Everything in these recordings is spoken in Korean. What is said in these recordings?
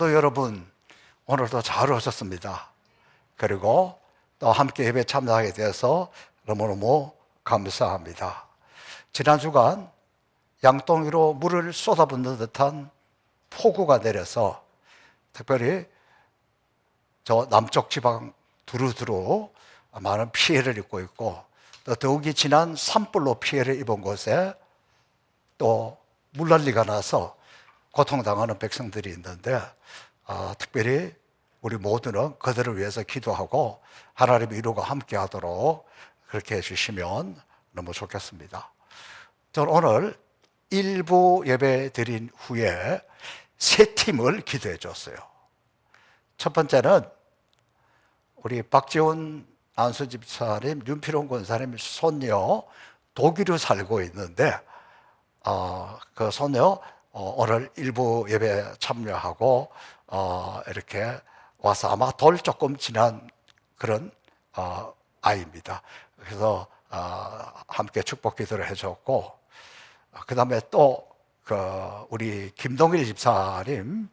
또 여러분 오늘도 잘 오셨습니다. 그리고 또 함께 예배 참여하게 돼서 너무너무 감사합니다. 지난 주간 양동이로 물을 쏟아붓는 듯한 폭우가 내려서 특별히 저 남쪽 지방 두루두루 많은 피해를 입고 있고, 또 더욱이 지난 산불로 피해를 입은 곳에 또 물난리가 나서 고통당하는 백성들이 있는데, 특별히 우리 모두는 그들을 위해서 기도하고 하나님의 위로가 함께 하도록 그렇게 해주시면 너무 좋겠습니다. 저는 오늘 일부 예배 드린 후에 세 팀을 기도해 줬어요. 첫 번째는 우리 박지훈 안수 집사님, 윤필홍 권사님 손녀 독일에 살고 있는데, 그 손녀 오늘 일부 예배 참여하고 이렇게 와서 아마 돌 조금 지난 그런 아이입니다. 그래서 함께 축복 기도를 해줬고, 그 다음에 또 우리 김동일 집사님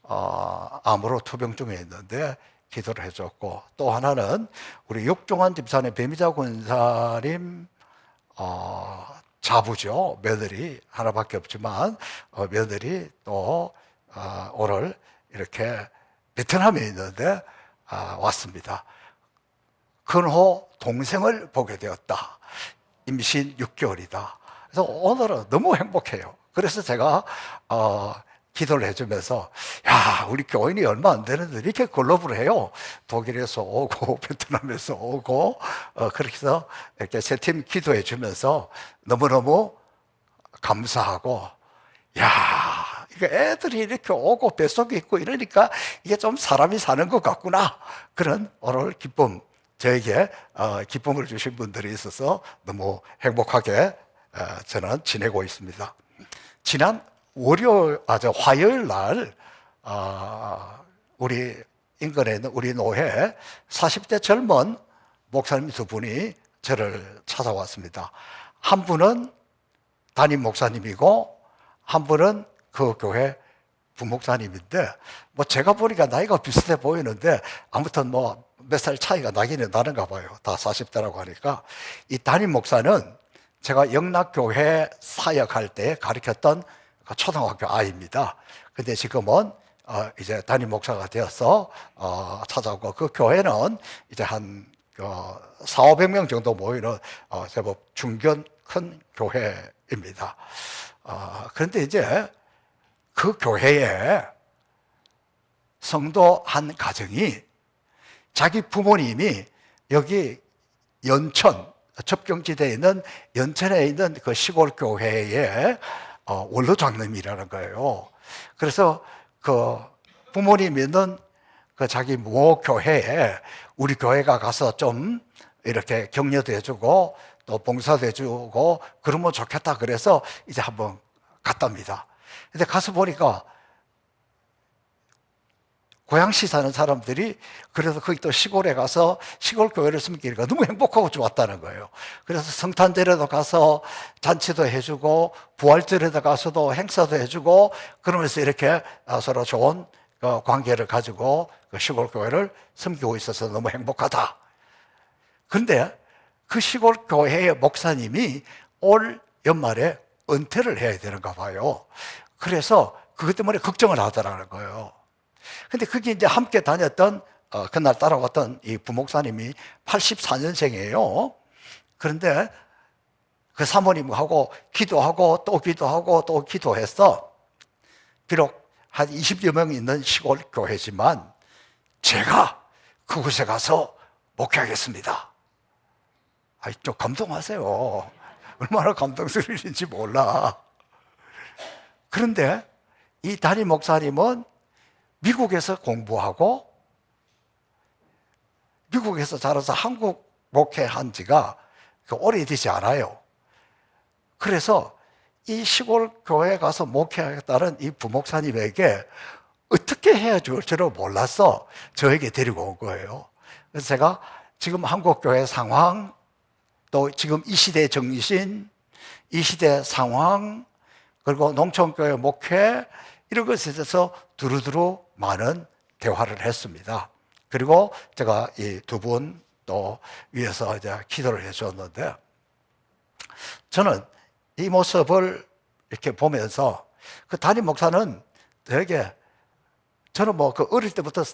암으로 투병 중에 있는데 기도를 해줬고, 또 하나는 우리 육종환 집사님 배미자 권사님 자부죠. 며느리 하나밖에 없지만 며느리 또 오늘 이렇게 베트남에 있는데 왔습니다. 근호 동생을 보게 되었다. 임신 6개월이다. 그래서 오늘은 너무 행복해요. 그래서 제가 기도를 해주면서, 야, 우리 교인이 얼마 안 되는데 이렇게 글로벌 해요. 독일에서 오고 베트남에서 오고 그렇게 해서 이렇게 세 팀 기도해 주면서 너무너무 감사하고, 야, 이거 애들이 이렇게 오고 뱃속에 있고 이러니까 이게 좀 사람이 사는 것 같구나. 그런 오늘 기쁨, 저에게 기쁨을 주신 분들이 있어서 너무 행복하게 저는 지내고 있습니다. 지난 화요일 날 우리 인근에 있는 우리 노회 40대 젊은 목사님 두 분이 저를 찾아왔습니다. 한 분은 담임 목사님이고 한 분은 그 교회 부목사님인데, 뭐 제가 보니까 나이가 비슷해 보이는데 아무튼 뭐 몇 살 차이가 나기는 나는가 봐요. 다 40대라고 하니까. 이 담임 목사는 제가 영락교회 사역할 때 가르쳤던 초등학교 아이입니다. 근데 지금은 이제 담임 목사가 되어서 찾아오고, 그 교회는 이제 한 400~500명 정도 모이는 제법 중견 큰 교회입니다. 그런데 이제 그 교회에 성도 한 가정이 자기 부모님이 여기 연천, 접경지대에 있는 연천에 있는 그 시골 교회의 원로장님이라는 거예요. 그래서 그 부모님 있는 그 자기 모 교회에 우리 교회가 가서 좀 이렇게 격려도 해주고 또 봉사도 해주고 그러면 좋겠다. 그래서 이제 한번 갔답니다. 근데 가서 보니까 고양시 사는 사람들이 그래서 거기 또 시골에 가서 시골 교회를 섬기니까 너무 행복하고 좋았다는 거예요. 그래서 성탄절에도 가서 잔치도 해주고 부활절에도 가서도 행사도 해주고 그러면서 이렇게 서로 좋은 관계를 가지고 그 시골 교회를 섬기고 있어서 너무 행복하다. 그런데 그 시골 교회의 목사님이 올 연말에 은퇴를 해야 되는가 봐요. 그래서 그것 때문에 걱정을 하더라는 거예요. 근데 그게 이제 함께 다녔던 그날 따라왔던 이 부목사님이 84년생이에요. 그런데 그 사모님하고 기도하고 또 기도하고 또 기도했어. 비록 한 20여 명 있는 시골 교회지만 제가 그곳에 가서 목회하겠습니다. 좀 감동하세요. 얼마나 감동스러운 일인지 몰라. 그런데 이 담임 목사님은 미국에서 공부하고 미국에서 자라서 한국 목회한 지가 오래되지 않아요. 그래서 이 시골 교회에 가서 목회하겠다는 이 부목사님에게 어떻게 해야 줄지를 몰라서 저에게 데리고 온 거예요. 그래서 제가 지금 한국 교회 상황, 또 지금 이 시대의 정신, 이 시대 상황, 그리고 농촌교회 목회 이런 것에 대해서 두루두루 많은 대화를 했습니다. 그리고 제가 이 두 분 또 위해서 이제 기도를 해줬는데, 저는 이 모습을 이렇게 보면서 그 담임 목사는 되게, 저는 뭐 그 어릴 때부터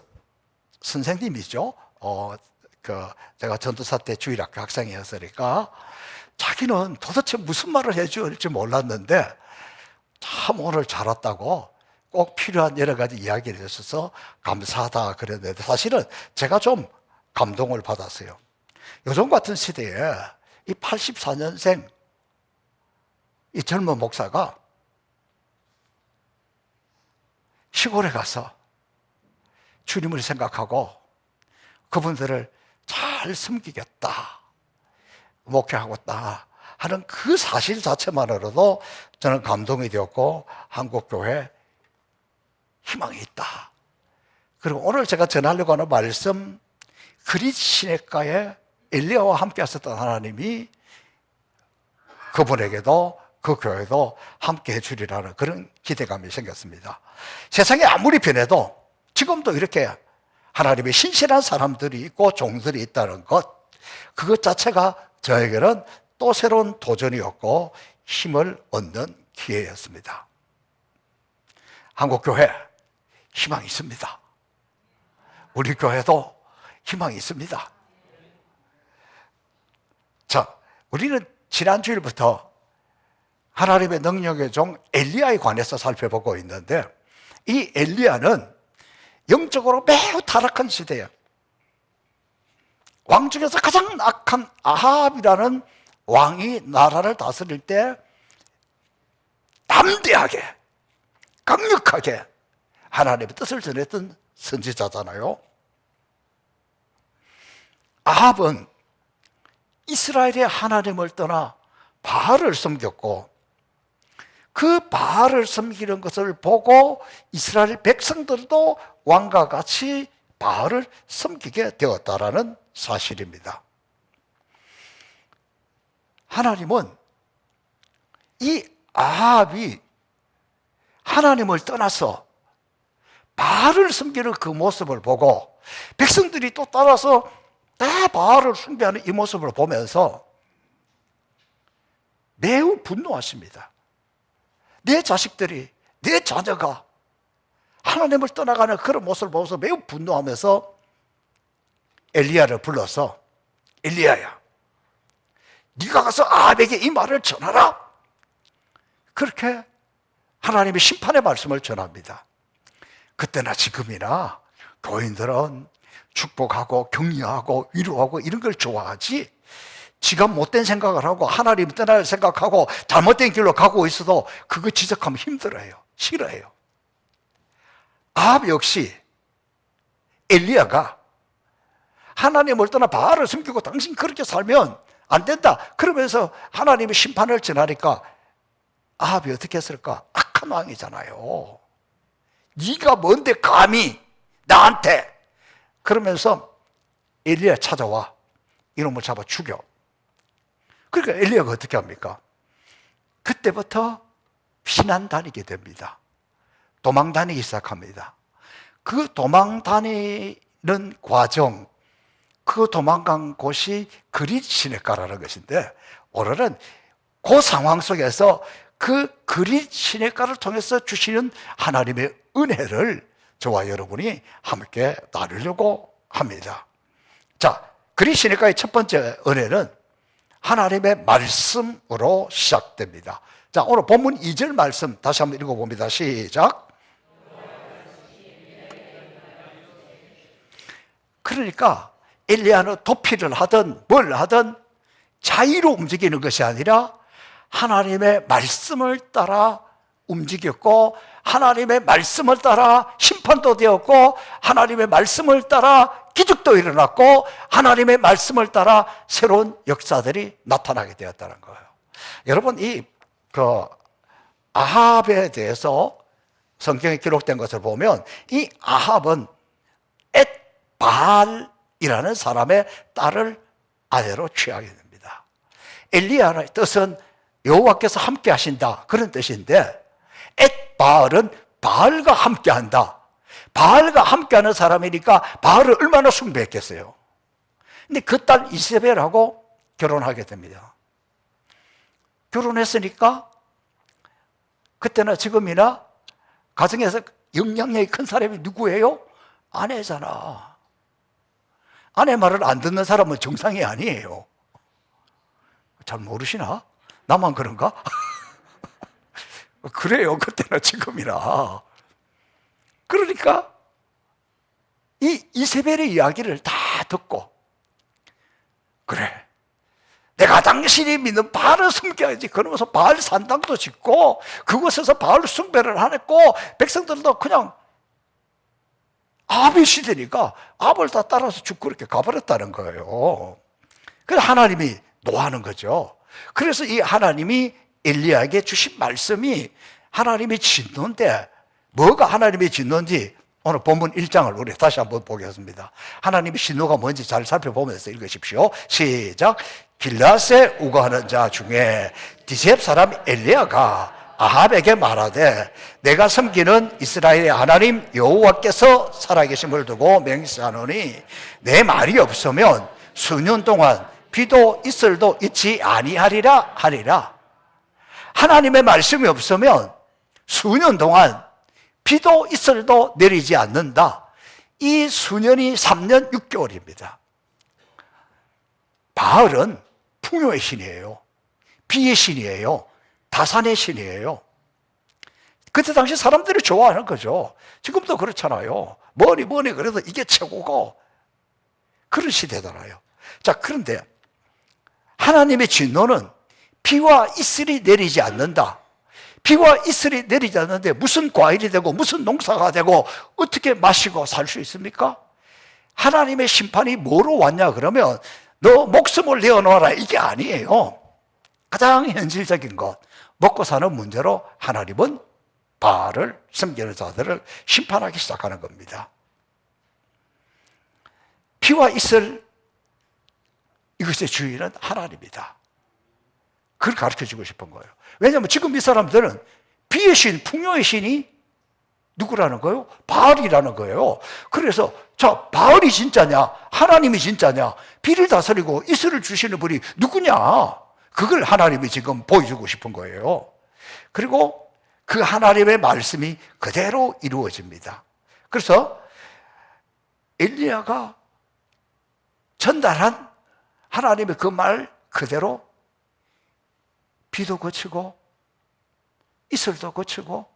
선생님이죠. 제가 전도사 때 주일학교 학생이었으니까 자기는 도대체 무슨 말을 해줘야 할지 몰랐는데 참 오늘 잘 왔다고 꼭 필요한 여러 가지 이야기를 해주셔서 감사하다 그랬는데, 사실은 제가 좀 감동을 받았어요. 요즘 같은 시대에 이 84년생 이 젊은 목사가 시골에 가서 주님을 생각하고 그분들을 잘 섬기겠다, 목회하겠다 하는 그 사실 자체만으로도 저는 감동이 되었고 한국교회 희망이 있다. 그리고 오늘 제가 전하려고 하는 말씀, 그릿 시냇가에 엘리야와 함께 하셨던 하나님이 그분에게도 그 교회도 함께 해주리라는 그런 기대감이 생겼습니다. 세상이 아무리 변해도 지금도 이렇게 하나님의 신실한 사람들이 있고 종들이 있다는 것, 그것 자체가 저에게는 또 새로운 도전이었고 힘을 얻는 기회였습니다. 한국교회 희망이 있습니다. 우리 교회도 희망이 있습니다. 자, 우리는 지난 주일부터 하나님의 능력의 종 엘리야에 관해서 살펴보고 있는데, 이 엘리야는 영적으로 매우 타락한 시대에 왕 중에서 가장 악한 아합이라는 왕이 나라를 다스릴 때 담대하게 강력하게 하나님의 뜻을 전했던 선지자잖아요. 아합은 이스라엘의 하나님을 떠나 바알을 섬겼고, 그 바알을 섬기는 것을 보고 이스라엘 백성들도 왕과 같이 바알을 섬기게 되었다라는 사실입니다. 하나님은 이 아합이 하나님을 떠나서 바알을 섬기는 그 모습을 보고 백성들이 또 따라서 다 바알을 숭배하는 이 모습을 보면서 매우 분노하십니다. 내 자식들이, 내 자녀가 하나님을 떠나가는 그런 모습을 보면서 매우 분노하면서 엘리야를 불러서, 엘리야야, 네가 가서 아합에게 이 말을 전하라. 그렇게 하나님의 심판의 말씀을 전합니다. 그때나 지금이나 교인들은 축복하고 격려하고 위로하고 이런 걸 좋아하지, 지가 못된 생각을 하고 하나님 떠날 생각하고 잘못된 길로 가고 있어도 그거 지적하면 힘들어요. 싫어해요. 아합 역시 엘리야가 하나님을 떠나 바알을 섬기고 당신 그렇게 살면 안 된다 그러면서 하나님의 심판을 전하니까 아합이 어떻게 했을까? 악한 왕이잖아요. 네가 뭔데 감히 나한테, 그러면서 엘리야 찾아와 이놈을 잡아 죽여. 그러니까 엘리야가 어떻게 합니까? 그때부터 피난 다니게 됩니다. 도망 다니기 시작합니다. 그 도망 다니는 과정, 그 도망간 곳이 그릿 시냇가라는 것인데, 오늘은 그 상황 속에서 그 그릿 시냇가를 통해서 주시는 하나님의 은혜를 저와 여러분이 함께 나누려고 합니다. 자, 그릿 시냇가의 첫 번째 은혜는 하나님의 말씀으로 시작됩니다. 자, 오늘 본문 2절 말씀 다시 한번 읽어봅니다. 시작. 그러니까 엘리야는 도피를 하든 뭘 하든 자의로 움직이는 것이 아니라 하나님의 말씀을 따라 움직였고, 하나님의 말씀을 따라 심판도 되었고, 하나님의 말씀을 따라 기적도 일어났고, 하나님의 말씀을 따라 새로운 역사들이 나타나게 되었다는 거예요. 여러분, 아합에 대해서 성경에 기록된 것을 보면 이 아합은 엣바알이라는 사람의 딸을 아내로 취하게 됩니다. 엘리야의 뜻은 여호와께서 함께 하신다 그런 뜻인데, 엣바알은 바알과 함께한다. 바알과 함께하는 사람이니까 바알을 얼마나 숭배했겠어요. 근데 그 딸 이세벨하고 결혼하게 됩니다. 결혼했으니까 그때나 지금이나 가정에서 영향력이 큰 사람이 누구예요? 아내잖아. 아내 말을 안 듣는 사람은 정상이 아니에요. 잘 모르시나? 나만 그런가? 그래요. 그때나 지금이나. 그러니까 이 이세벨의 이야기를 다 듣고, 그래, 내가 당신이 믿는 바알을 숨겨야지. 그러면서 바알 산당도 짓고 그곳에서 바알 숭배를 하고, 백성들도 그냥 아합의 시대니까 아합을 다 따라서 쭉 그렇게 가버렸다는 거예요. 그래서 하나님이 노하는 거죠. 그래서 이 하나님이 엘리야에게 주신 말씀이 하나님이 짓는데, 뭐가 하나님이 짓는지 오늘 본문 1장을 우리 다시 한번 보겠습니다. 하나님의 신호가 뭔지 잘 살펴보면서 읽으십시오. 시작. 길앗에 우거하는 자 중에 디셉 사람 엘리야가 아합에게 말하되, 내가 섬기는 이스라엘의 하나님 여호와께서 살아계심을 두고 맹세하노니 내 말이 없으면 수년 동안 비도 이슬도 있지 아니하리라 하리라. 하나님의 말씀이 없으면 수년 동안 비도 이슬도 내리지 않는다. 이 수년이 3년 6개월입니다. 바알은 풍요의 신이에요. 비의 신이에요. 다산의 신이에요. 그때 당시 사람들이 좋아하는 거죠. 지금도 그렇잖아요. 뭐니 그래도 이게 최고고, 그런 시대잖아요. 자, 그런데 하나님의 진노는 비와 이슬이 내리지 않는다. 비와 이슬이 내리지 않는데 무슨 과일이 되고 무슨 농사가 되고 어떻게 마시고 살 수 있습니까? 하나님의 심판이 뭐로 왔냐 그러면, 너 목숨을 내어놓아라, 이게 아니에요. 가장 현실적인 것, 먹고 사는 문제로 하나님은 바알을 섬기는 자들을 심판하기 시작하는 겁니다. 비와 이슬, 이것의 주인은 하나님이다. 그걸 가르쳐주고 싶은 거예요. 왜냐하면 지금 이 사람들은 비의 신, 풍요의 신이 누구라는 거예요? 바알이라는 거예요. 그래서 자, 바알이 진짜냐, 하나님이 진짜냐, 비를 다스리고 이슬을 주시는 분이 누구냐, 그걸 하나님이 지금 보여주고 싶은 거예요. 그리고 그 하나님의 말씀이 그대로 이루어집니다. 그래서 엘리야가 전달한 하나님의 그 말 그대로 비도 그치고 이슬도 그치고.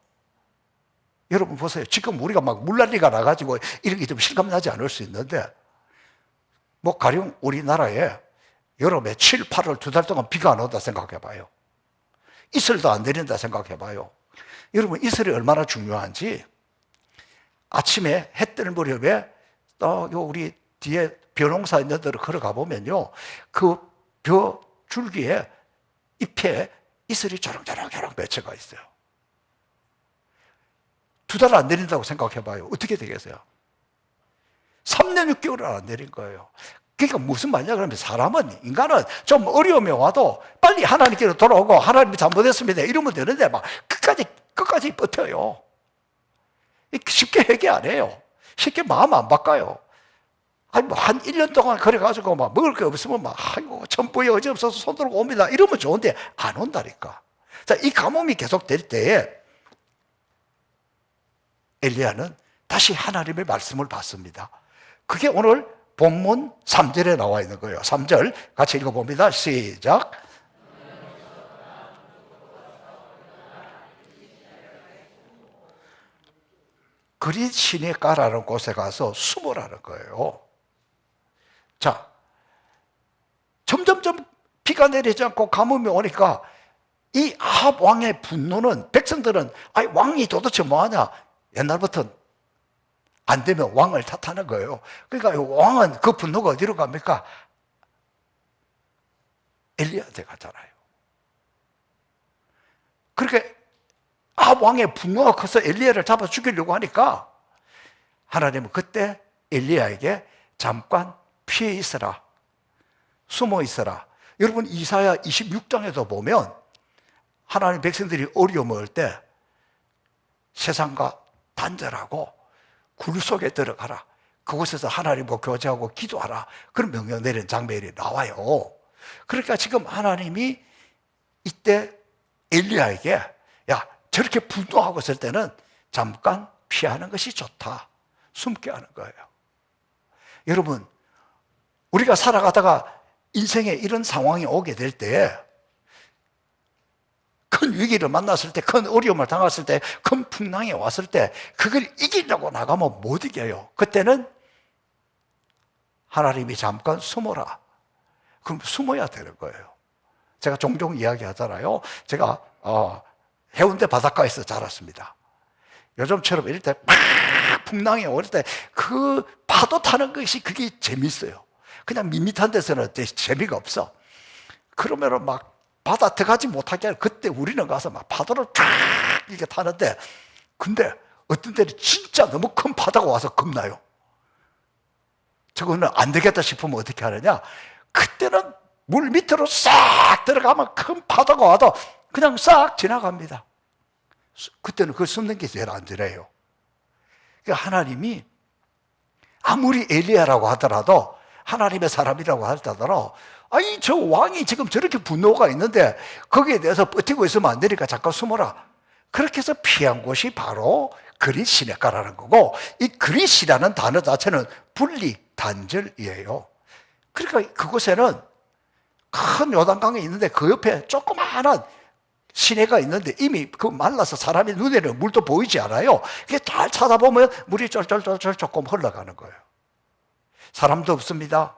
여러분 보세요. 지금 우리가 막 물난리가 나가지고 이런 게 좀 실감나지 않을 수 있는데, 뭐 가령 우리나라에 여름에 7, 8월 2달 동안 비가 안 온다 생각해 봐요. 이슬도 안 내린다 생각해 봐요. 여러분, 이슬이 얼마나 중요한지, 아침에 해 뜨는 무렵에 우리 뒤에 벼농사 있는 데로 걸어가 보면요, 그 벼 줄기에 잎에 이슬이 조롱조롱 맺혀가 있어요. 2달 안 내린다고 생각해 봐요. 어떻게 되겠어요? 3년 6개월을 안 내린 거예요. 그러니까 무슨 말이냐 그러면, 사람은, 인간은 좀 어려움이 와도 빨리 하나님께로 돌아오고 하나님이 잘못했습니다 이러면 되는데, 막 끝까지 버텨요. 쉽게 회개 안 해요. 쉽게 마음 안 바꿔요. 아니, 뭐 한 1년 동안 그래가지고 막 먹을 게 없으면 막, 아이고, 천부에 어지없어서 손 들고 옵니다, 이러면 좋은데 안 온다니까. 자, 이 가뭄이 계속 될 때에 엘리야는 다시 하나님의 말씀을 받습니다. 그게 오늘 본문 3절에 나와 있는 거예요. 3절 같이 읽어봅니다. 시작. 그릿 시내가라는 곳에 가서 숨으라는 거예요. 자, 점점점 비가 내리지 않고 가뭄이 오니까 이 아합 왕의 분노는, 백성들은 아니, 왕이 도대체 뭐하냐, 옛날부터 안 되면 왕을 탓하는 거예요. 그러니까 왕은 그 분노가 어디로 갑니까? 엘리야한테 가잖아요. 그렇게 아합 왕의 분노가 커서 엘리야를 잡아 죽이려고 하니까 하나님은 그때 엘리야에게 잠깐 피해 있어라, 숨어 있어라. 여러분, 이사야 26장에도 보면 하나님 백성들이 어려움을 때 세상과 단절하고 굴 속에 들어가라. 그곳에서 하나님과 교제하고 기도하라. 그런 명령 내린 장면이 나와요. 그러니까 지금 하나님이 이때 엘리야에게 야, 저렇게 분노하고 있을 때는 잠깐 피하는 것이 좋다. 숨게 하는 거예요. 여러분, 우리가 살아가다가 인생에 이런 상황이 오게 될 때, 큰 위기를 만났을 때, 큰 어려움을 당했을 때, 큰 풍랑이 왔을 때, 그걸 이기려고 나가면 못 이겨요. 그때는 하나님이 잠깐 숨어라. 그럼 숨어야 되는 거예요. 제가 종종 이야기하잖아요. 제가 해운대 바닷가에서 자랐습니다. 요즘처럼 이럴 때 막 풍랑이 올 때 그 파도 타는 것이 그게 재밌어요. 그냥 밋밋한 데서는 재미가 없어. 그러면은 막 바다 들어가지 못하게 하는, 그때 우리는 가서 막 파도를 쫙 이렇게 타는데, 근데 어떤 때는 진짜 너무 큰 파도가 와서 겁나요. 저거는 안 되겠다 싶으면 어떻게 하느냐? 그때는 물 밑으로 싹 들어가면 큰 파도가 와도 그냥 싹 지나갑니다. 그때는 그걸 숨는 게 제일 안전해요. 그러니까 하나님이 아무리 엘리야라고 하더라도, 하나님의 사람이라고 하더라도, 아니 저 왕이 지금 저렇게 분노가 있는데 거기에 대해서 버티고 있으면 안 되니까 잠깐 숨어라. 그렇게 해서 피한 곳이 바로 그릿 시내가라는 거고, 이 그릿이라는 단어 자체는 분리 단절이에요. 그러니까 그곳에는 큰 요단강이 있는데 그 옆에 조그마한 시내가 있는데 이미 그 말라서 사람이 눈에는 물도 보이지 않아요. 그게 잘 찾아보면 물이 쫄쫄쫄쫄 조금 흘러가는 거예요. 사람도 없습니다.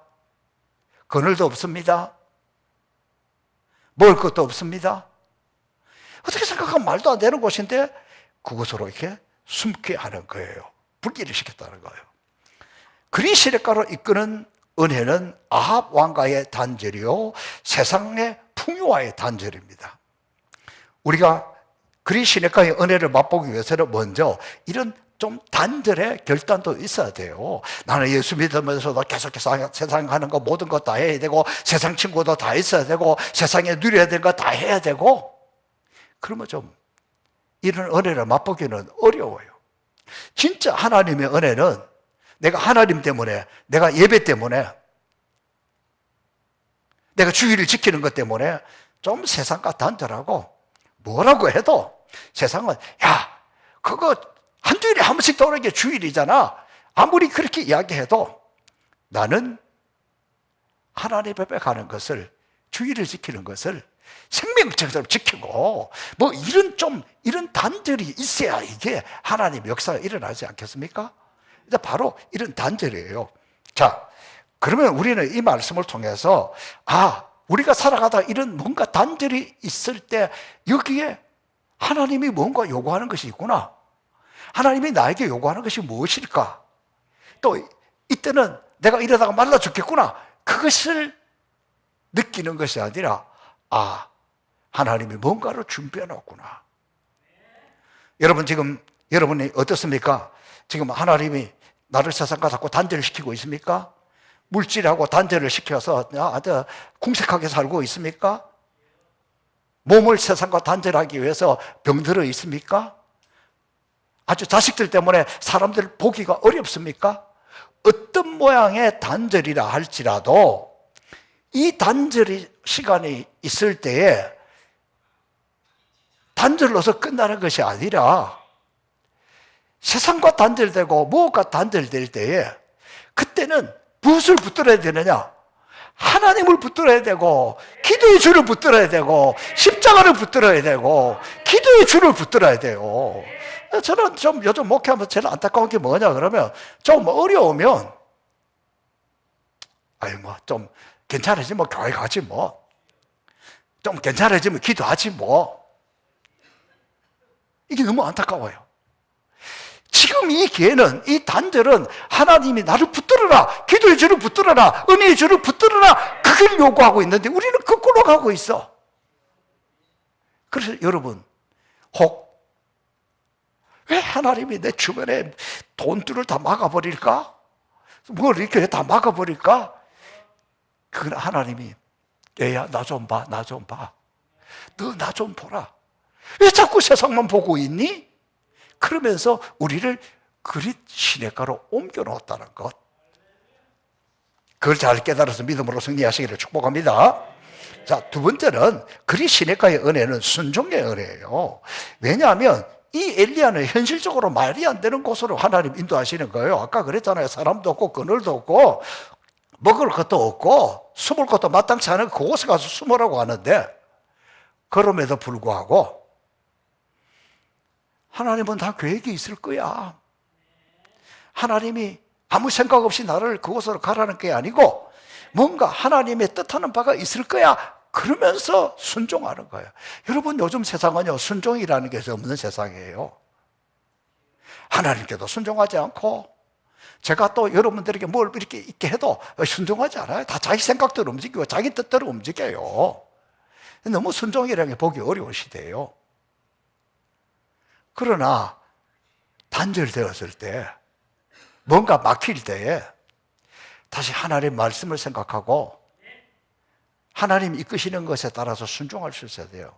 그늘도 없습니다. 먹을 것도 없습니다. 어떻게 생각하면 말도 안 되는 곳인데 그곳으로 이렇게 숨게 하는 거예요. 불길을 시켰다는 거예요. 그리 시냇가로 이끄는 은혜는 아합 왕가의 단절이요, 세상의 풍요와의 단절입니다. 우리가 그리 시냇가의 은혜를 맛보기 위해서는 먼저 이런 좀 단절의 결단도 있어야 돼요. 나는 예수 믿으면서도 계속해서 세상 하는 거 모든 거 다 해야 되고, 세상 친구도 다 있어야 되고, 세상에 누려야 되는 거 다 해야 되고, 그러면 좀 이런 은혜를 맛보기는 어려워요. 진짜 하나님의 은혜는 내가 하나님 때문에, 내가 예배 때문에, 내가 주의를 지키는 것 때문에 좀 세상과 단절하고, 뭐라고 해도 세상은 야, 그거 한 주일에 한 번씩 떠오르는 게 주일이잖아. 아무리 그렇게 이야기해도 나는 하나님 앞에 가는 것을, 주의를 지키는 것을 생명처럼 지키고, 뭐 이런 단절이 있어야 이게 하나님 역사가 일어나지 않겠습니까? 바로 이런 단절이에요. 자, 그러면 우리는 이 말씀을 통해서 우리가 살아가다 이런 뭔가 단절이 있을 때 여기에 하나님이 뭔가 요구하는 것이 있구나. 하나님이 나에게 요구하는 것이 무엇일까? 또 이때는 내가 이러다가 말라 죽겠구나. 그것을 느끼는 것이 아니라 하나님이 뭔가를 준비해 놨구나. 여러분 지금 여러분이 어떻습니까? 지금 하나님이 나를 세상과 자꾸 단절을 시키고 있습니까? 물질하고 단절을 시켜서 아주 궁색하게 살고 있습니까? 몸을 세상과 단절하기 위해서 병들어 있습니까? 아주 자식들 때문에 사람들 보기가 어렵습니까? 어떤 모양의 단절이라 할지라도 이 단절이 시간이 있을 때에 단절로서 끝나는 것이 아니라 세상과 단절되고 무엇과 단절될 때에 그때는 무엇을 붙들어야 되느냐? 하나님을 붙들어야 되고, 기도의 줄을 붙들어야 되고, 십자가를 붙들어야 되고, 기도의 줄을 붙들어야 돼요. 저는 좀 요즘 목회하면서 제일 안타까운 게 뭐냐 그러면, 좀 어려우면 좀 괜찮아지면 교회 가지 뭐, 좀 괜찮아지면 기도하지 뭐. 이게 너무 안타까워요. 지금 이 기회는, 이 단절은 하나님이 나를 붙들어라, 기도의 줄을 붙들어라, 은혜의 줄을 붙들어라, 그걸 요구하고 있는데 우리는 거꾸로 가고 있어. 그래서 여러분, 혹 왜 하나님이 내 주변에 돈들을 다 막아버릴까? 뭘 이렇게 다 막아버릴까? 그건 하나님이 얘야 나 좀 봐, 나 좀 봐. 너 나 좀 보라. 왜 자꾸 세상만 보고 있니? 그러면서 우리를 그릿 시냇가로 옮겨 놓았다는 것. 그걸 잘 깨달아서 믿음으로 승리하시기를 축복합니다. 자, 두 번째는 그릿 시냇가의 은혜는 순종의 은혜예요. 왜냐하면 이 엘리야는 현실적으로 말이 안 되는 곳으로 하나님 인도하시는 거예요. 아까 그랬잖아요. 사람도 없고 그늘도 없고 먹을 것도 없고 숨을 것도 마땅치 않은 그곳에 가서 숨으라고 하는데, 그럼에도 불구하고 하나님은 다 계획이 있을 거야. 하나님이 아무 생각 없이 나를 그곳으로 가라는 게 아니고 뭔가 하나님의 뜻하는 바가 있을 거야. 그러면서 순종하는 거예요. 여러분, 요즘 세상은요, 순종이라는 게 없는 세상이에요. 하나님께도 순종하지 않고, 제가 또 여러분들에게 뭘 이렇게 있게 해도 순종하지 않아요. 다 자기 생각대로 움직이고 자기 뜻대로 움직여요. 너무 순종이라는 게 보기 어려운 시대예요. 그러나 단절되었을 때, 뭔가 막힐 때에 다시 하나님의 말씀을 생각하고 하나님 이끄시는 것에 따라서 순종할 수 있어야 돼요.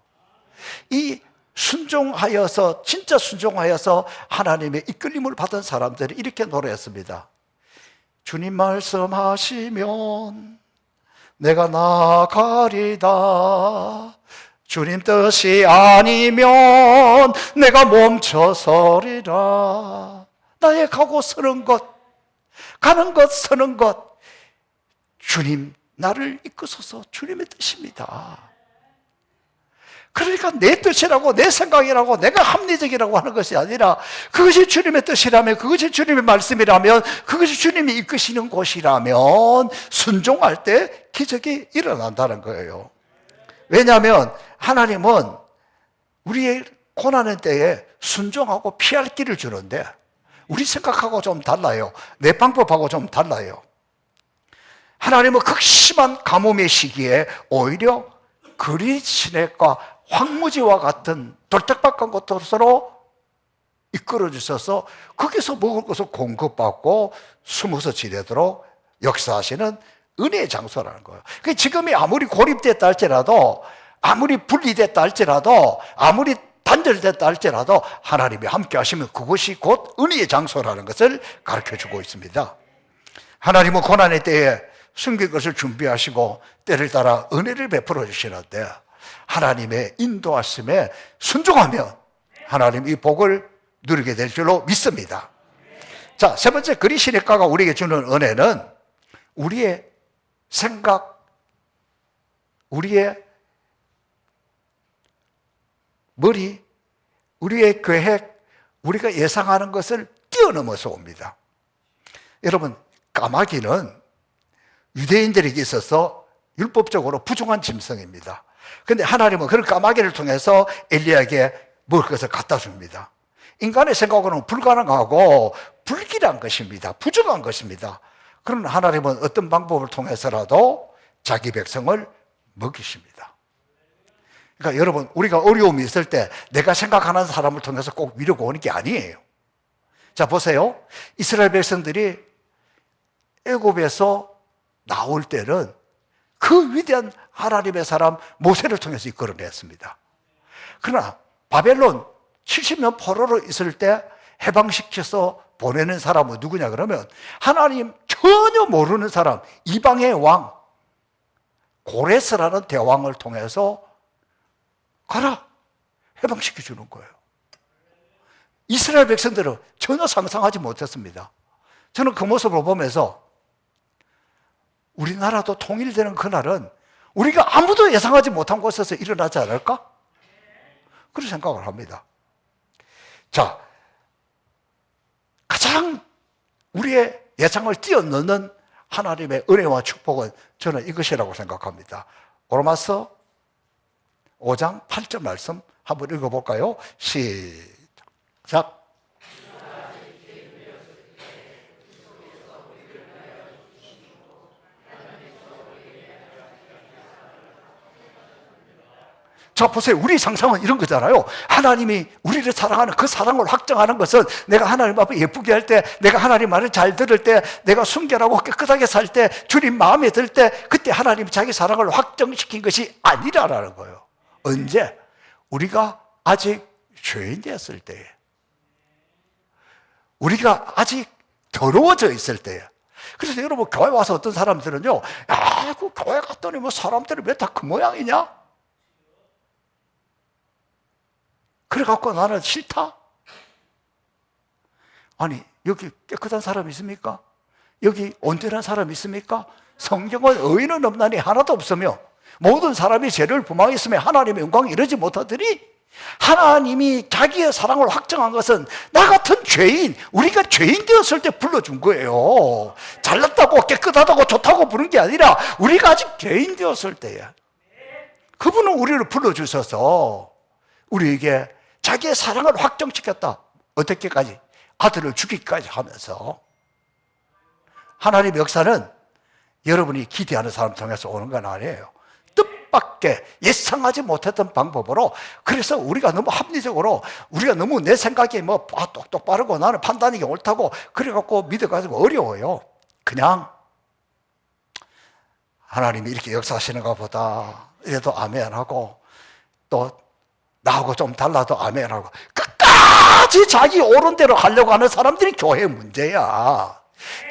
이 순종하여서, 진짜 순종하여서 하나님의 이끌림을 받은 사람들이 이렇게 노래했습니다. 주님 말씀하시면 내가 나가리다. 주님 뜻이 아니면 내가 멈춰서리라. 나의 가고 서는 것, 가는 것, 서는 것, 주님 나를 이끄소서. 주님의 뜻입니다. 그러니까 내 뜻이라고, 내 생각이라고, 내가 합리적이라고 하는 것이 아니라 그것이 주님의 뜻이라면, 그것이 주님의 말씀이라면, 그것이 주님이 이끄시는 곳이라면 순종할 때 기적이 일어난다는 거예요. 왜냐하면 하나님은 우리의 고난의 때에 순종하고 피할 길을 주는데 우리 생각하고 좀 달라요. 내 방법하고 좀 달라요. 하나님은 극심한 가뭄의 시기에 오히려 그릿 시냇가 황무지와 같은 돌짝박한 곳으로 이끌어 주셔서 거기서 먹을 것을 공급받고 숨어서 지내도록 역사하시는 은혜의 장소라는 거예요. 그러니까 지금이 아무리 고립됐다 할지라도, 아무리 분리됐다 할지라도, 아무리 단절됐다 할지라도 하나님이 함께 하시면 그것이 곧 은혜의 장소라는 것을 가르쳐주고 있습니다. 하나님은 고난의 때에 숨길 것을 준비하시고 때를 따라 은혜를 베풀어 주시는데, 하나님의 인도하심에 순종하면 하나님 이 복을 누리게 될 줄로 믿습니다. 자, 세 번째, 그릿 시냇가가 우리에게 주는 은혜는 우리의 생각, 우리의 머리, 우리의 계획, 우리가 예상하는 것을 뛰어넘어서 옵니다. 여러분, 까마귀는 유대인들에게 있어서 율법적으로 부정한 짐승입니다. 그런데 하나님은 그런 까마귀를 통해서 엘리야에게 먹을 것을 갖다 줍니다. 인간의 생각으로는 불가능하고 불길한 것입니다. 부정한 것입니다. 그러나 하나님은 어떤 방법을 통해서라도 자기 백성을 먹이십니다. 그러니까 여러분, 우리가 어려움이 있을 때 내가 생각하는 사람을 통해서 꼭 위로가 오는 게 아니에요. 자, 보세요. 이스라엘 백성들이 애굽에서 나올 때는 그 위대한 하나님의 사람 모세를 통해서 이끌어냈습니다. 그러나 바벨론 70년 포로로 있을 때 해방시켜서 보내는 사람은 누구냐 그러면 하나님 전혀 모르는 사람, 이방의 왕 고레스라는 대왕을 통해서 가라, 해방시켜 주는 거예요. 이스라엘 백성들은 전혀 상상하지 못했습니다. 저는 그 모습을 보면서 우리나라도 통일되는 그날은 우리가 아무도 예상하지 못한 곳에서 일어나지 않을까? 그런 생각을 합니다. 자, 가장 우리의 예상을 뛰어넘는 하나님의 은혜와 축복은 저는 이것이라고 생각합니다. 로마서 5장 8절 말씀 한번 읽어볼까요? 시작. 자, 보세요. 우리 상상은 이런 거잖아요. 하나님이 우리를 사랑하는 그 사랑을 확정하는 것은 내가 하나님 앞에 예쁘게 할 때, 내가 하나님 말을 잘 들을 때, 내가 순결하고 깨끗하게 살 때, 주님 마음에 들 때, 그때 하나님이 자기 사랑을 확정시킨 것이 아니라라는 거예요. 언제? 우리가 아직 죄인 되었을 때에. 우리가 아직 더러워져 있을 때예요. 그래서 여러분 교회 와서 어떤 사람들은요, 야, 그 교회 갔더니 뭐 사람들이 왜 다 그 모양이냐? 그래갖고 나는 싫다? 아니, 여기 깨끗한 사람 있습니까? 여기 온전한 사람 있습니까? 성경은 의인은 없나니 하나도 없으며 모든 사람이 죄를 범하였으며 하나님의 영광을 이루지 못하더니, 하나님이 자기의 사랑을 확정한 것은 나 같은 죄인, 우리가 죄인 되었을 때 불러준 거예요. 잘났다고 깨끗하다고 좋다고 부른 게 아니라 우리가 아직 죄인 되었을 때야. 그분은 우리를 불러주셔서 우리에게 자기의 사랑을 확정시켰다. 어떻게까지? 아들을 주기까지 하면서. 하나님의 역사는 여러분이 기대하는 사람 통해서 오는 건 아니에요. 뜻밖의 예상하지 못했던 방법으로. 그래서 우리가 너무 합리적으로, 우리가 너무 내 생각이 뭐 똑똑 빠르고 나는 판단이 옳다고 그래갖고 믿어가지고 어려워요. 그냥 하나님이 이렇게 역사하시는가 보다 이래도 아멘하고, 또 나하고 좀 달라도 아멘하고, 끝까지 자기 옳은 대로 하려고 하는 사람들이 교회의 문제야.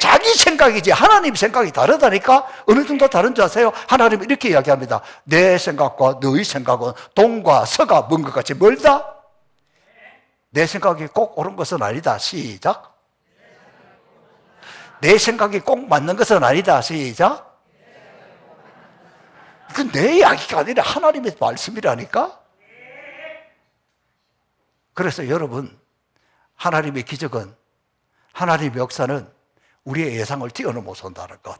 자기 생각이지 하나님 생각이 다르다니까. 어느 정도 다른 줄 아세요? 하나님은 이렇게 이야기합니다. 내 생각과 너희 생각은 동과 서가 먼 것 같이 멀다. 내 생각이 꼭 옳은 것은 아니다. 시작. 내 생각이 꼭 맞는 것은 아니다. 시작. 그 내 이야기가 아니라 하나님의 말씀이라니까. 그래서 여러분, 하나님의 기적은, 하나님의 역사는 우리의 예상을 뛰어넘어서 온다는 것.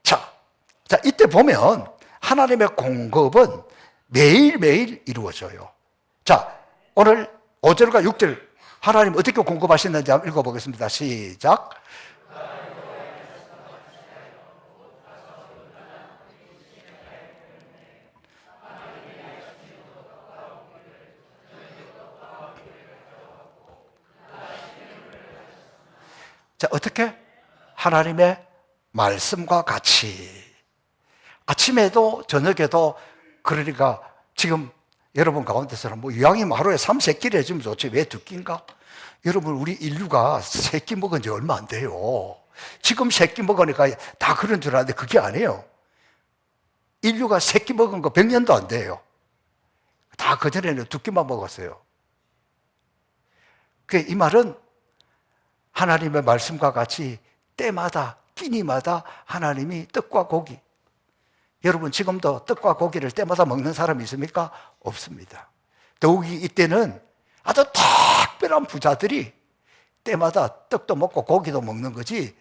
자, 이때 보면 하나님의 공급은 매일매일 이루어져요. 자, 오늘 5절과 6절 하나님 어떻게 공급하시는지 한번 읽어보겠습니다. 시작. 자, 어떻게? 하나님의 말씀과 같이. 아침에도 저녁에도. 그러니까 지금 여러분 가운데서는 뭐 이왕이면 하루에 3-4끼를 해주면 좋지 왜 2끼인가? 여러분, 우리 인류가 3끼 먹은 지 얼마 안 돼요. 지금 3끼 먹으니까 다 그런 줄 아는데 그게 아니에요. 인류가 3끼 먹은 거 100년도 안 돼요. 다 그전에는 2끼만 먹었어요. 이 말은 하나님의 말씀과 같이 때마다 끼니마다 하나님이 떡과 고기. 여러분, 지금도 떡과 고기를 때마다 먹는 사람이 있습니까? 없습니다. 더욱이 이때는 아주 특별한 부자들이 때마다 떡도 먹고 고기도 먹는 거지.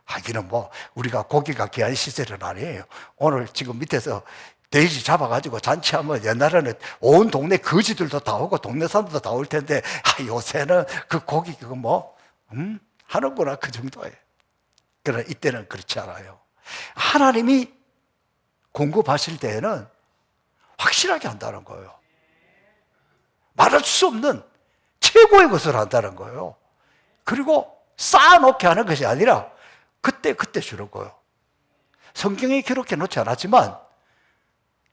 하기는 뭐 우리가 고기가 귀한 시절은 아니에요. 오늘 지금 밑에서 돼지 잡아가지고 잔치하면 옛날에는 온 동네 거지들도 다 오고 동네 사람들도 다 올 텐데, 요새는 그 고기 그거 뭐 하는구나, 그 정도예요. 그러나 이때는 그렇지 않아요. 하나님이 공급하실 때에는 확실하게 한다는 거예요. 말할 수 없는 최고의 것을 한다는 거예요. 그리고 쌓아놓게 하는 것이 아니라 그때 주는 거예요. 성경에 기록해 놓지 않았지만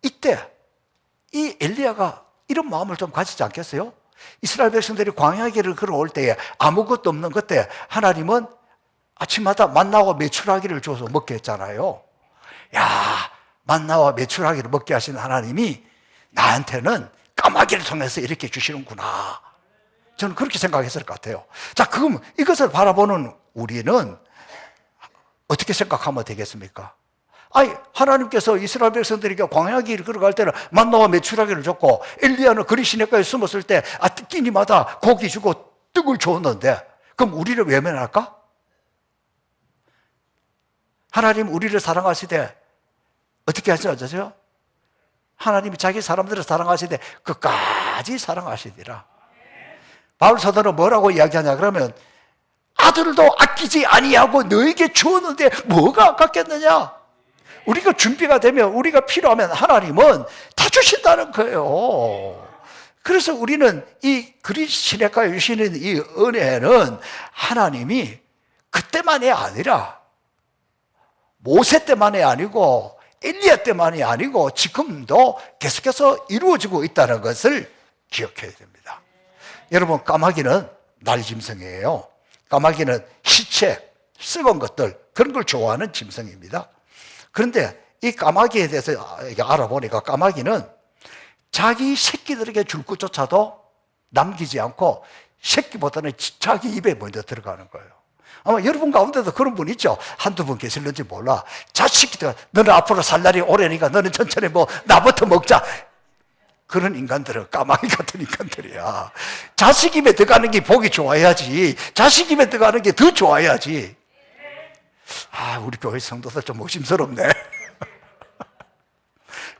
이때 이 엘리야가 이런 마음을 좀 가지지 않겠어요? 이스라엘 백성들이 광야길을 걸어올 때에 아무것도 없는 그때 하나님은 아침마다 만나와 메추라기를 줘서 먹게 했잖아요. 야, 만나와 메추라기를 먹게 하신 하나님이 나한테는 까마귀를 통해서 이렇게 주시는구나. 저는 그렇게 생각했을 것 같아요. 자, 그럼 이것을 바라보는 우리는 어떻게 생각하면 되겠습니까? 하나님께서 이스라엘 백성들에게 광야길을 걸어갈 때는 만나와 메추라기를 줬고, 엘리야는 그리 시내가에 숨었을 때 끼니마다 고기 주고 떡을 줬는데, 그럼 우리를 외면할까? 하나님 우리를 사랑하시되 어떻게 하시죠? 하나님이 자기 사람들을 사랑하시되 끝까지 사랑하시리라. 바울 사도는 뭐라고 이야기하냐 그러면, 아들도 아끼지 아니하고 너에게 주었는데 뭐가 아깝겠느냐? 우리가 준비가 되면, 우리가 필요하면 하나님은 다 주신다는 거예요. 그래서 우리는 이 그리 시내가에 주시는 이 은혜는 하나님이 그때만이 아니라 모세 때만이 아니고 엘리야 때만이 아니고 지금도 계속해서 이루어지고 있다는 것을 기억해야 됩니다. 여러분, 까마귀는 날짐승이에요. 까마귀는 시체, 썩은 것들, 그런 걸 좋아하는 짐승입니다. 그런데 이 까마귀에 대해서 알아보니까 까마귀는 자기 새끼들에게 줄 것조차도 남기지 않고 새끼보다는 자기 입에 먼저 들어가는 거예요. 아마 여러분 가운데도 그런 분 있죠? 한두 분 계실는지 몰라. 자식들, 너는 앞으로 살 날이 오래니까 너는 천천히 뭐 나부터 먹자. 그런 인간들은 까마귀 같은 인간들이야. 자식 입에 들어가는 게 보기 좋아야지. 자식 입에 들어가는 게 더 좋아야지. 아, 우리 교회 성도들 좀 의심스럽네.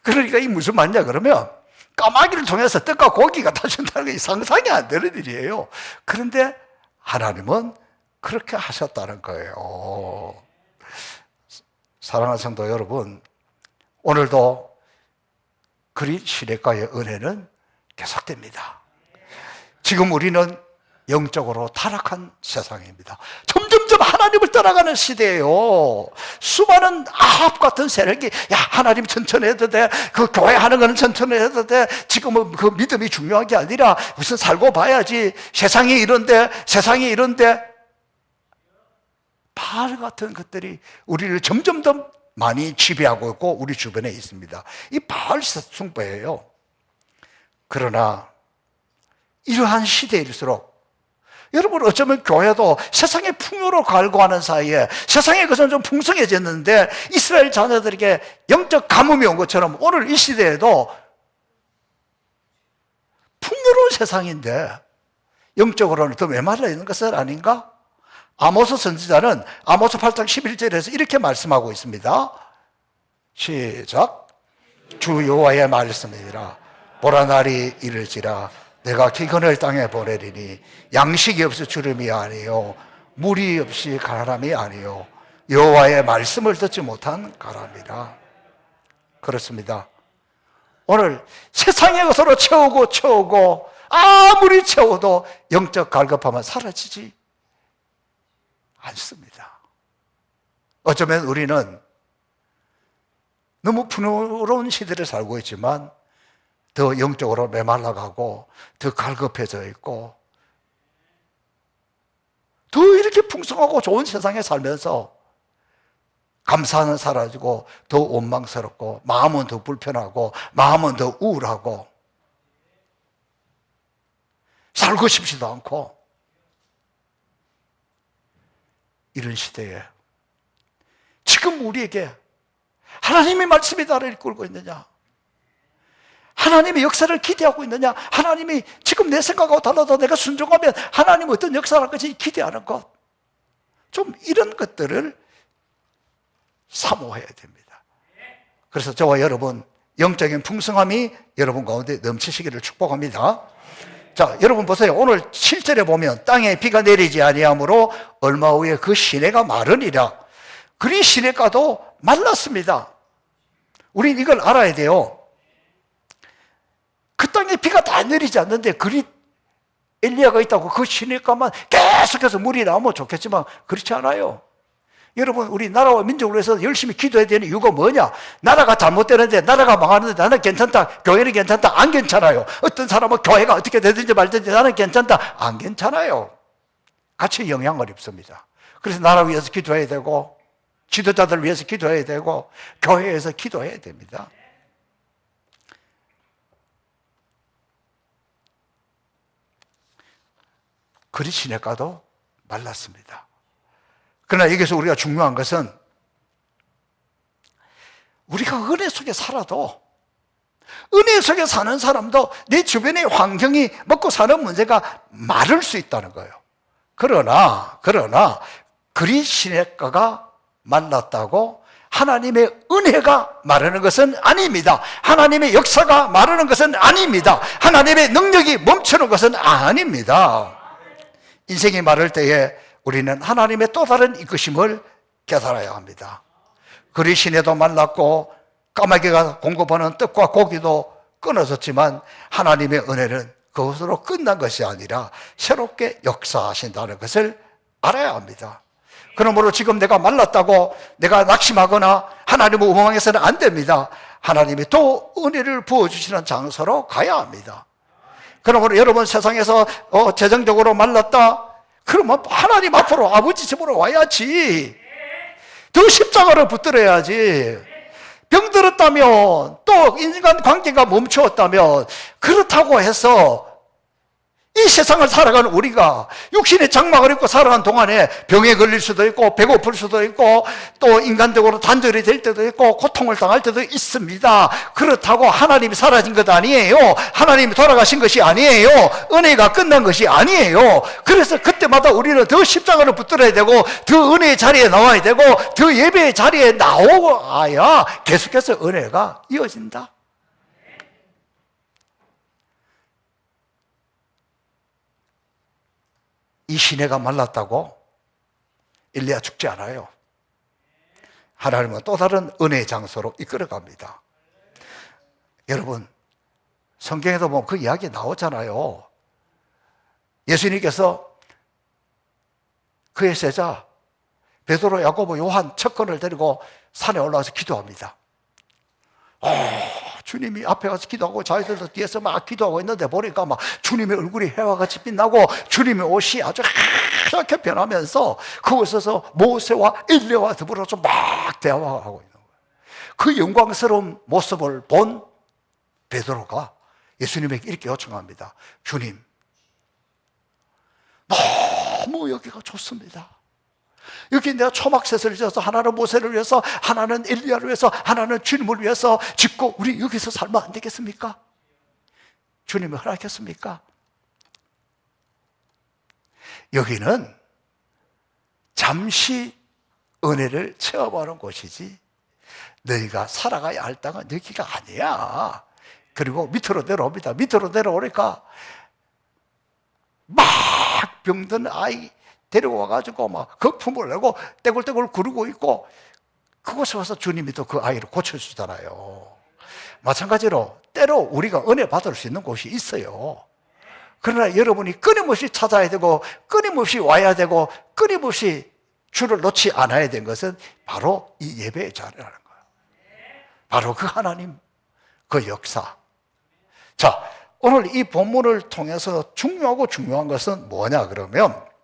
그러니까 이 무슨 말이냐 그러면 까마귀를 통해서 떡과 고기가 타준다는 게 상상이 안 되는 일이에요. 그런데 하나님은 그렇게 하셨다는 거예요. 사랑하는 성도 여러분, 오늘도 그리 시냇가의 은혜는 계속됩니다. 지금 우리는 영적으로 타락한 세상입니다. 점점점 하나님을 떠나가는 시대예요. 수많은 아합 같은 세력이 야 하나님 천천히 해도 돼. 그 교회 하는 거는 천천히 해도 돼. 지금은 그 믿음이 중요한 게 아니라 무슨 살고 봐야지. 세상이 이런데 바알 같은 것들이 우리를 점점 더 많이 지배하고 있고 우리 주변에 있습니다. 이 바알 숭배예요. 그러나 이러한 시대일수록 여러분 어쩌면 교회도 세상의 풍요로 갈구하는 사이에 세상의 것은 좀 풍성해졌는데 이스라엘 자녀들에게 영적 가뭄이 온 것처럼 오늘 이 시대에도 풍요로운 세상인데 영적으로는 더 메말라 있는 것은 아닌가? 아모스 선지자는 아모스 8장 11절에서 이렇게 말씀하고 있습니다. 시작. 주 여호와의 말씀이니라. 보라 날이 이를지라 내가 기근을 땅에 보내리니 양식이 없이 주름이 아니요 물이 없이 가람이 아니요 여호와의 말씀을 듣지 못한 가람이라. 그렇습니다. 오늘 세상의 것으로 채우고 아무리 채워도 영적 갈급함은 사라지지 않습니다. 어쩌면 우리는 너무 풍요로운 시대를 살고 있지만 더 영적으로 메말라가고 더 갈급해져 있고 더 이렇게 풍성하고 좋은 세상에 살면서 감사는 사라지고 더 원망스럽고 마음은 더 불편하고 마음은 더 우울하고 살고 싶지도 않고 이런 시대에 지금 우리에게 하나님의 말씀이 나를 이끌고 있느냐? 하나님의 역사를 기대하고 있느냐? 하나님이 지금 내 생각하고 달라도 내가 순종하면 하나님 어떤 역사를 할 것인지 기대하는 것. 좀 이런 것들을 사모해야 됩니다. 그래서 저와 여러분 영적인 풍성함이 여러분 가운데 넘치시기를 축복합니다. 자, 여러분 보세요. 오늘 7절에 보면 땅에 비가 내리지 아니하므로 얼마 후에 그 시내가 마르니라. 그리 시내가도 말랐습니다. 우린 이걸 알아야 돼요. 그 땅에 비가 다 내리지 않는데 그리 엘리야가 있다고 그 시내가만 계속해서 물이 나오면 좋겠지만 그렇지 않아요. 여러분 우리 나라와 민족을 위해서 열심히 기도해야 되는 이유가 뭐냐? 나라가 잘못되는데 나라가 망하는데 나는 괜찮다, 교회는 괜찮다, 안 괜찮아요. 어떤 사람은 교회가 어떻게 되든지 말든지 나는 괜찮다, 안 괜찮아요. 같이 영향을 입습니다. 그래서 나라 위해서 기도해야 되고 지도자들 위해서 기도해야 되고 교회에서 기도해야 됩니다. 그리 시내가도 말랐습니다. 그러나 여기서 우리가 중요한 것은 우리가 은혜 속에 살아도 은혜 속에 사는 사람도 내 주변의 환경이 먹고 사는 문제가 마를 수 있다는 거예요. 그러나 그리 시냇가가 말랐다고 하나님의 은혜가 마르는 것은 아닙니다. 하나님의 역사가 마르는 것은 아닙니다. 하나님의 능력이 멈추는 것은 아닙니다. 인생이 마를 때에 우리는 하나님의 또 다른 이끄심을 깨달아야 합니다. 그리 시내도 말랐고 까마귀가 공급하는 떡과 고기도 끊어졌지만 하나님의 은혜는 그것으로 끝난 것이 아니라 새롭게 역사하신다는 것을 알아야 합니다. 그러므로 지금 내가 말랐다고 내가 낙심하거나 하나님을 원망해서는 안 됩니다. 하나님이 또 은혜를 부어주시는 장소로 가야 합니다. 그러므로 여러분 세상에서 재정적으로 말랐다, 그러면 하나님 앞으로 아버지 집으로 와야지. 더 십자가를 붙들어야지. 병들었다면 또 인간 관계가 멈추었다면 그렇다고 해서 이 세상을 살아가는 우리가 육신의 장막을 입고 살아가는 동안에 병에 걸릴 수도 있고 배고플 수도 있고 또 인간적으로 단절이 될 때도 있고 고통을 당할 때도 있습니다. 그렇다고 하나님이 사라진 것 아니에요. 하나님이 돌아가신 것이 아니에요. 은혜가 끝난 것이 아니에요. 그래서 그때마다 우리는 더 십자가를 붙들어야 되고 더 은혜의 자리에 나와야 되고 더 예배의 자리에 나와야 계속해서 은혜가 이어진다. 이 시내가 말랐다고 엘리야 죽지 않아요. 하나님은 또 다른 은혜의 장소로 이끌어갑니다. 여러분, 성경에도 보면 그 이야기 나오잖아요. 예수님께서 그의 세자 베드로, 야고보, 요한 척건을 데리고 산에 올라와서 기도합니다. 주님이 앞에 가서 기도하고 자기들도 뒤에서 막 기도하고 있는데 보니까 막 주님의 얼굴이 해와 같이 빛나고 주님의 옷이 아주 하얗게 변하면서 그곳에서 모세와 엘리야와 더불어서 막 대화하고 있는 거예요. 그 영광스러운 모습을 본 베드로가 예수님에게 이렇게 요청합니다. 주님, 너무 여기가 좋습니다. 여기 내가 초막셋을 지어서 하나는 모세를 위해서, 하나는 엘리야를 위해서, 하나는 주님을 위해서 짓고 우리 여기서 살면 안 되겠습니까? 주님이 허락했습니까? 여기는 잠시 은혜를 체험하는 곳이지 너희가 살아가야 할 땅은 여기가 아니야. 그리고 밑으로 내려옵니다. 밑으로 내려오니까 막 병든 아이 데리고 와가지고 막 거품을 내고 떼굴떼굴 구르고 있고 그곳에 와서 주님이 또 그 아이를 고쳐주잖아요. 마찬가지로 때로 우리가 은혜 받을 수 있는 곳이 있어요. 그러나 여러분이 끊임없이 찾아야 되고 끊임없이 와야 되고 끊임없이 주를 놓지 않아야 되는 것은 바로 이 예배의 자리라는 거예요. 바로 그 하나님, 그 역사. 자, 오늘 이 본문을 통해서 중요한 것은 뭐냐 그러면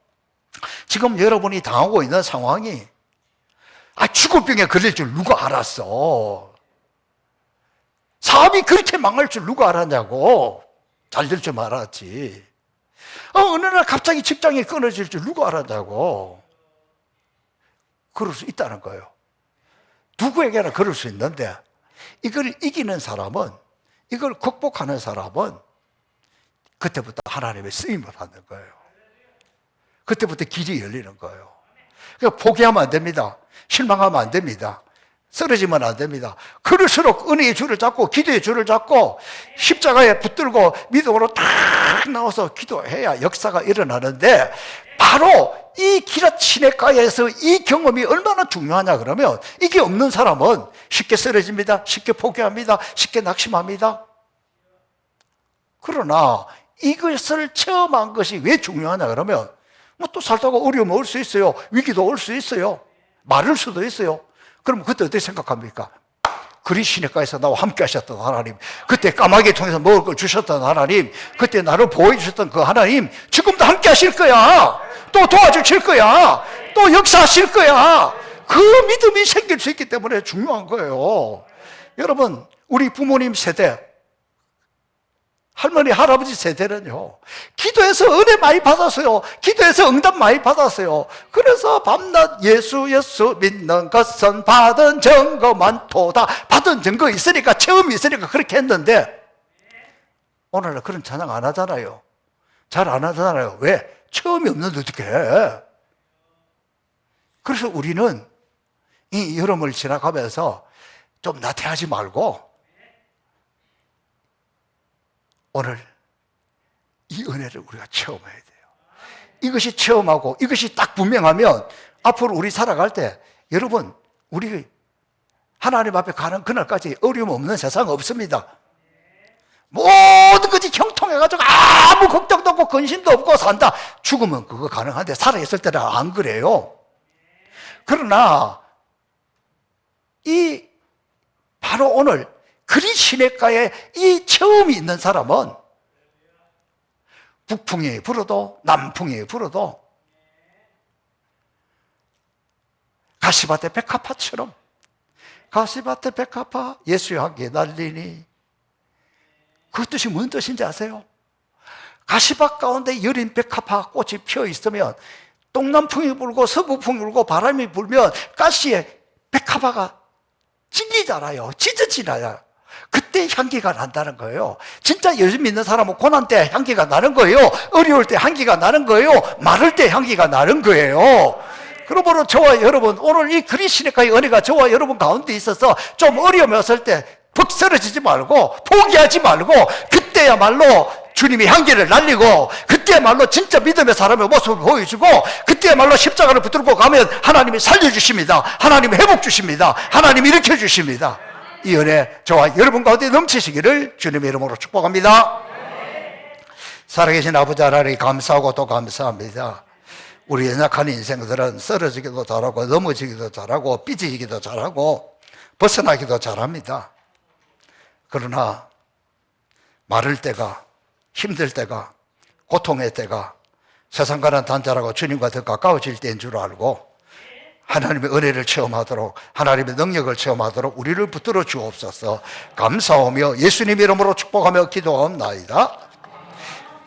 지금 여러분이 당하고 있는 상황이 죽을 병에 걸릴 줄 누가 알았어? 사업이 그렇게 망할 줄 누가 알았냐고. 잘 될 줄 알았지. 어느 날 갑자기 직장이 끊어질 줄 누가 알았냐고. 그럴 수 있다는 거예요. 누구에게나 그럴 수 있는데 이걸 이기는 사람은, 이걸 극복하는 사람은 그때부터 하나님의 쓰임을 받는 거예요. 그때부터 길이 열리는 거예요. 그러니까 포기하면 안 됩니다. 실망하면 안 됩니다. 쓰러지면 안 됩니다. 그럴수록 은혜의 줄을 잡고 기도의 줄을 잡고 십자가에 붙들고 믿음으로 딱 나와서 기도해야 역사가 일어나는데, 바로 이 기랏 시냇가에서 이 경험이 얼마나 중요하냐 그러면 이게 없는 사람은 쉽게 쓰러집니다. 쉽게 포기합니다. 쉽게 낙심합니다. 그러나 이것을 체험한 것이 왜 중요하냐 그러면 또 살다가 어려움이 올 수 있어요. 위기도 올 수 있어요. 마를 수도 있어요. 그럼 그때 어떻게 생각합니까? 그리 시냇가에서 나와 함께 하셨던 하나님, 그때 까마귀 통해서 먹을 걸 주셨던 하나님, 그때 나를 보호해 주셨던 그 하나님 지금도 함께 하실 거야. 또 도와주실 거야. 또 역사하실 거야. 그 믿음이 생길 수 있기 때문에 중요한 거예요. 여러분, 우리 부모님 세대, 할머니, 할아버지 세대는요, 기도해서 은혜 많이 받았어요. 기도해서 응답 많이 받았어요. 그래서 밤낮 예수 믿는 것은 받은 증거 많도다. 받은 증거 있으니까, 체험이 있으니까 그렇게 했는데, 오늘은 그런 찬양 안 하잖아요. 잘 안 하잖아요. 왜? 체험이 없는데 어떻게 해? 그래서 우리는 이 여름을 지나가면서 좀 나태하지 말고 오늘 이 은혜를 우리가 체험해야 돼요. 이것이 체험하고 이것이 딱 분명하면 앞으로 우리 살아갈 때, 여러분, 우리 하나님 앞에 가는 그날까지 어려움 없는 세상 없습니다. 모든 것이 형통해가지고 아무 걱정도 없고 근심도 없고 산다. 죽으면 그거 가능한데 살아있을 때는 안 그래요. 그러나 이 바로 오늘 그리 시냇가에 이 체험이 있는 사람은 북풍이 불어도 남풍이 불어도 가시밭의 백합화처럼, 가시밭의 백합화 예수의 향기에 날리니. 그 뜻이 무슨 뜻인지 아세요? 가시밭 가운데 여린 백합화 꽃이 피어 있으면 동남풍이 불고 서부풍이 불고 바람이 불면 가시에 백합화가 찔리잖아요. 찢어지나요. 그때 향기가 난다는 거예요. 진짜 예수 믿는 사람은 고난 때 향기가 나는 거예요. 어려울 때 향기가 나는 거예요. 마를 때 향기가 나는 거예요. 그러므로 저와 여러분, 오늘 이 그리스도의 은혜가 저와 여러분 가운데 있어서 좀 어려움이 왔을 때 벅쓰러지지 말고 포기하지 말고 그때야말로 주님이 향기를 날리고 그때야말로 진짜 믿음의 사람의 모습을 보여주고 그때야말로 십자가를 붙들고 가면 하나님이 살려주십니다. 하나님이 회복 주십니다. 하나님이 일으켜 주십니다. 이 은혜 저와 여러분 가운데 넘치시기를 주님의 이름으로 축복합니다. 살아계신 아버지 하나님 감사하고 또 감사합니다. 우리 연약한 인생들은 쓰러지기도 잘하고 넘어지기도 잘하고 삐지기도 잘하고 벗어나기도 잘합니다. 그러나 마를 때가, 힘들 때가, 고통의 때가 세상과는 단절하고 주님과 더 가까워질 때인 줄 알고 하나님의 은혜를 체험하도록, 하나님의 능력을 체험하도록 우리를 붙들어 주옵소서. 감사하며 예수님 이름으로 축복하며 기도하옵나이다.